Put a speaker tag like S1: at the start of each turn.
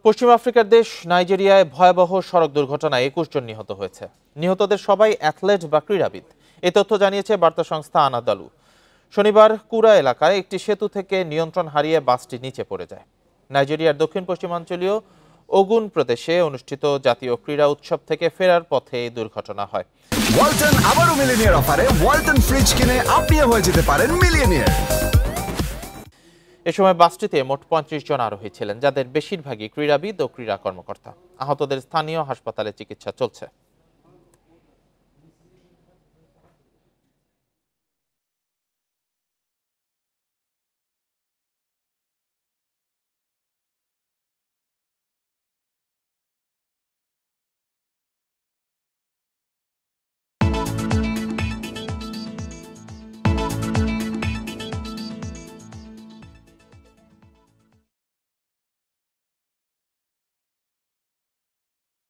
S1: পশ্চিম আফ্রিকার দেশ নাইজেরিয়ায় ভয়াবহ সড়ক দুর্ঘটনায় ২১ জন নিহত হয়েছে। নিহতদের সবাই অ্যাথলেট বা ক্রীড়াবিদ। এই তথ্য জানিয়েছে বার্তা সংস্থা আনাদালু। শনিবার কুরা এলাকায় একটি সেতু থেকে নিয়ন্ত্রণ হারিয়ে বাসটি নিচে পড়ে যায়। নাইজেরিয়ার দক্ষিণ পশ্চিমাঞ্চলীয় ওগুন প্রদেশে অনুষ্ঠিত জাতীয় ক্রীড়া উৎসব থেকে ফেরার পথে এই দুর্ঘটনা হয়।
S2: ওয়ালটন আবারও মিলিয়নিয়ার অফারে ওয়ালটন ফ্রিজ কিনে আপনিও হয়ে যেতে পারেন মিলিয়নিয়ার।
S1: এ সময় বাসটিতে মোট ৩৫ জন আরোহী ছিলেন, যাদের বেশিরভাগই ক্রীড়াবিদ ও ক্রীড়া কর্মকর্তা। আহতদের স্থানীয় হাসপাতালে চিকিৎসা চলছে।